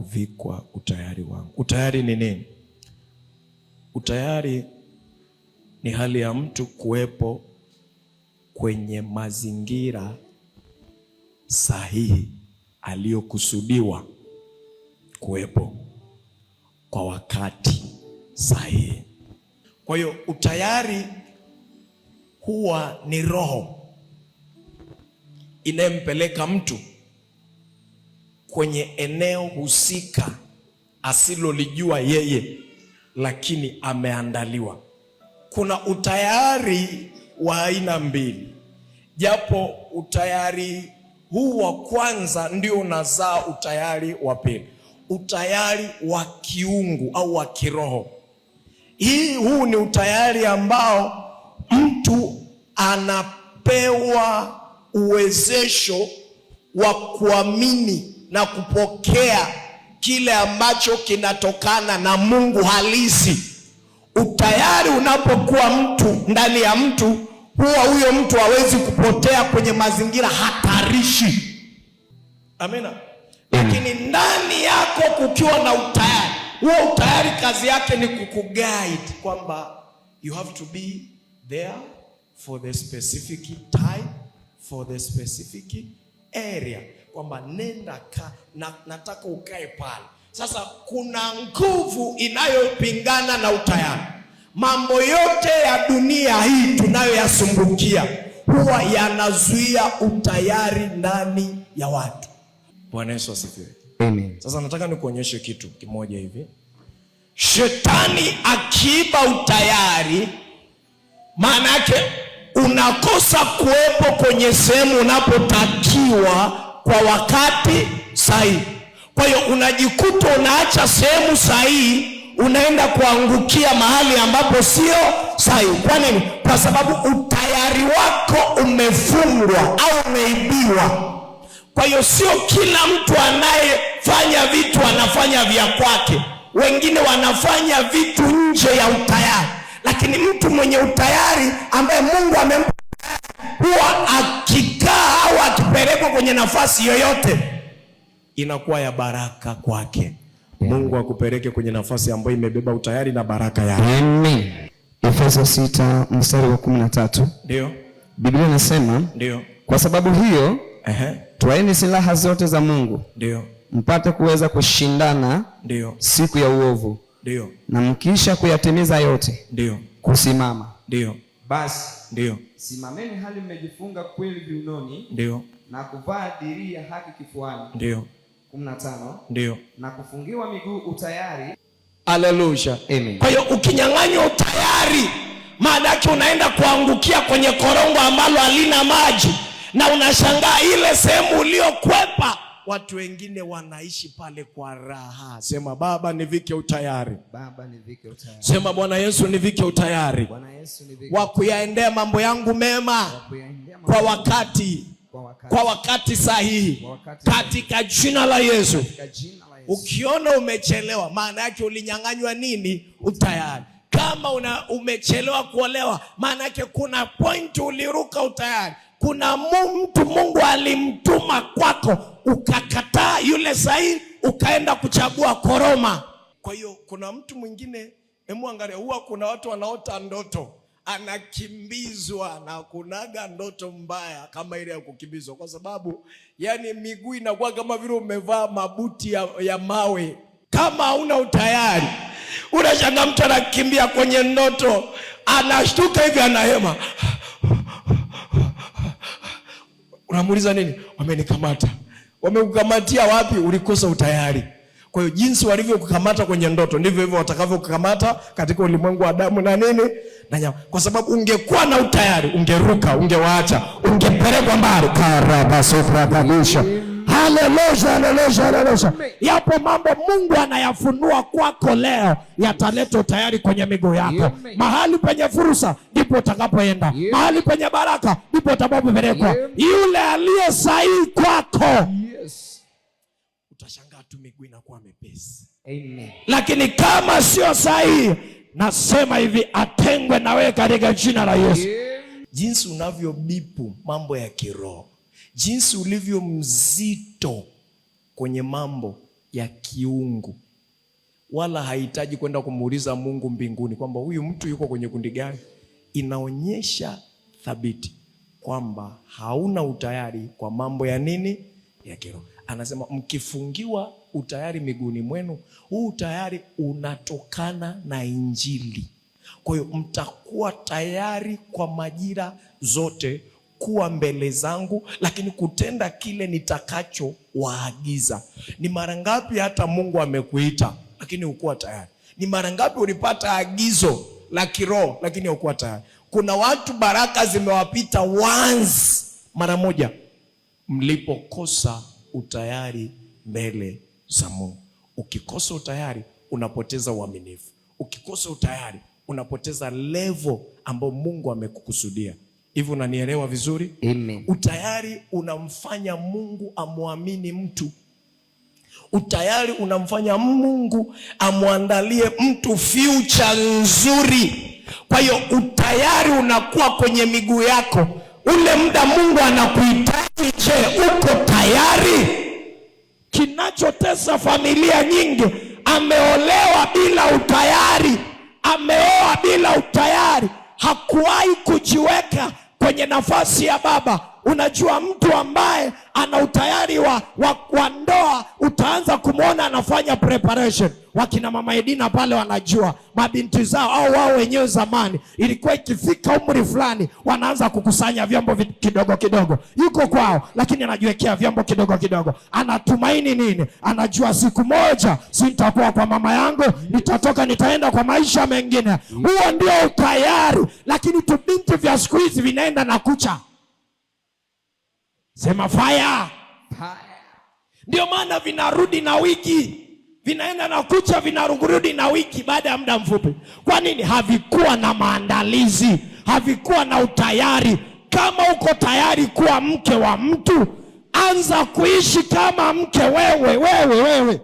kuvikwa utayari wangu. Utayari ni nini? Utayari ni hali ya mtu kuwepo kwenye mazingira sahihi aliyokusudiwa kuwepo kwa wakati sahihi. Kwa hiyo utayari huwa ni roho inayempeleka mtu kwenye eneo husika asilolijua yeye, lakini ameandaliwa. Kuna utayari wa aina mbili, japo utayari huu wa kwanza ndio unazaa utayari wa pili, utayari wa kiungu au wa kiroho. Huu ni utayari ambao mtu anapewa uwezesho wa kuamini na kupokea kile ambacho kinatokana na Mungu halisi. Utayari unapokuwa ndani ya mtu, huyo mtu hawezi kupotea kwenye mazingira hatarishi. Amina. Lakini ndani yako kukiwa na utayari, huo utayari kazi yake ni kukuguide kwamba you have to be there for the specific time, for the specific area, kwamba nenda nataka ukae pale. Sasa kuna nguvu inayopingana na utayari. Mambo yote ya dunia hii tunayoyasumbukia huwa yanazuia utayari ndani ya watu. Bwana Yesu asifiwe. Amen. Sasa nataka nikuonyeshe kitu kimoja hivi. Shetani akiiba utayari, maana yake unakosa kuwepo kwenye sehemu unapotakiwa kwa wakati sahihi. Kwa hiyo unajikuta unaacha sehemu sahihi, unaenda kuangukia mahali ambapo sio sahihi. Kwa nini? Kwa sababu utayari wako umefungwa au umeibiwa. Kwa hiyo sio kila mtu anayefanya vitu anafanya vya kwake. Wengine wanafanya vitu nje ya utayari. Lakini mtu mwenye utayari ambaye Mungu amempa, huwa akikaa au akipelekwa kwenye nafasi yoyote inakuwa ya baraka kwake. Mungu akupeleke kwenye nafasi ambayo imebeba utayari na baraka yake. Amen. Efeso 6 mstari wa 13. Ndio. Biblia inasema, ndio, kwa sababu hiyo, twaeni silaha zote za Mungu. Ndio. Mpate kuweza kushindana, ndio, siku ya uovu. Ndio. Na mkisha kuyatimiza yote, ndio, kusimama. Ndio. Basi, ndio, simameni hali mmejifunga kweli viunoni. Ndio. Na kuvaa dirii ya haki kifuani. Ndio. 15. Ndio. Na kufungiwa miguu utayari. Haleluya. Amen. Kwa hiyo ukinyang'anywa utayari, maana yake unaenda kuangukia kwenye korongo ambalo halina maji, na unashangaa ile sehemu uliyokwepa watu wengine wanaishi pale kwa raha. Sema Baba nivike utayari. Baba nivike utayari. Sema Bwana Yesu nivike utayari. Bwana Yesu nivike wa kuyaendea mambo yangu mema kwa wakati sahihi, katika jina la Yesu. Ukiona umechelewa, maana yake ulinyang'anywa nini? Utayari. Kama umechelewa kuolewa, maana yake kuna point uliruka utayari. Kuna mtu Mungu alimtuma kwako, ukakataa yule sahihi, ukaenda kuchagua koroma. Kwa hiyo kuna mtu mwingine, angalia, huwa kuna watu wanaota ndoto, anakimbizwa, na kunaga ndoto mbaya kama ile ya kukimbizwa, kwa sababu yani miguu inakuwa kama vile umevaa mabuti ya mawe. Kama hauna utayari, unashangaa mtu anakimbia kwenye ndoto, anashtuka hivi, anahema. Unamuuliza nini? Wamenikamata. Wamekukamatia wapi? Ulikosa utayari. Kwa hiyo jinsi walivyokukamata kwenye ndoto, ndivyo hivyo watakavyokukamata katika ulimwengu wa damu na nini na nyama. Kwa sababu ungekuwa na utayari, ungeruka, ungewaacha, ungepelekwa mbali. Karabasofradalisha. Haleluya, haleluya, haleluya. Yapo mambo Mungu anayafunua kwako leo, yataleta utayari kwenye miguu yako. Mahali penye fursa ndipo utakapoenda. Mahali penye baraka ndipo utakapopelekwa. Yule aliye sahihi kwako, utashangaa tu miguu inakuwa mepesi. Amen. Lakini kama sio sahihi, nasema hivi, atengwe na wewe katika jina la Yesu. Jinsi unavyobipu mambo ya kiroho, jinsi ulivyo mzito kwenye mambo ya kiungu, wala hahitaji kwenda kumuuliza Mungu mbinguni kwamba huyu mtu yuko kwenye kundi gani. Inaonyesha thabiti kwamba hauna utayari kwa mambo ya nini? Ya kiroho. Anasema mkifungiwa utayari miguuni mwenu, huu utayari unatokana na Injili. Kwa hiyo mtakuwa tayari kwa majira zote kuwa mbele zangu, lakini kutenda kile nitakacho waagiza. Ni mara ngapi hata Mungu amekuita lakini hukuwa tayari? Ni mara ngapi ulipata agizo la kiroho lakini hukuwa tayari? Kuna watu baraka zimewapita once, mara moja, mlipokosa utayari mbele za Mungu. Ukikosa utayari unapoteza uaminifu. Ukikosa utayari unapoteza level ambayo Mungu amekukusudia. Hivi unanielewa vizuri? Amen. Utayari unamfanya Mungu amwamini mtu. Utayari unamfanya Mungu amwandalie mtu future nzuri. Kwa hiyo utayari unakuwa kwenye miguu yako. Ule muda Mungu anakuhitaji, je, uko tayari? Kinachotesa familia nyingi, ameolewa bila utayari, ameoa bila utayari, hakuwahi kujiweka kwenye nafasi ya baba. Unajua mtu ambaye ana utayari wa ndoa, utaanza kumwona anafanya preparation. Wakina mama Edina pale wanajua mabinti zao au wao wenyewe zamani ilikuwa ikifika umri fulani wanaanza kukusanya vyombo kidogo kidogo. Yuko kwao lakini anajiwekea vyombo kidogo kidogo. Anatumaini nini? Anajua siku moja sitakuwa kwa mama yangu, nitatoka nitaenda kwa maisha mengine. Huo ndio utayari. Lakini tubinti vya siku hizi vinaenda na kucha. Sema fire. Ndio maana vinarudi na wiki, vinaenda na kucha, vinarudi na wiki baada ya muda mfupi. Kwa nini? Havikuwa na maandalizi, havikuwa na utayari. Kama uko tayari kuwa mke wa mtu, anza kuishi kama mke wewe.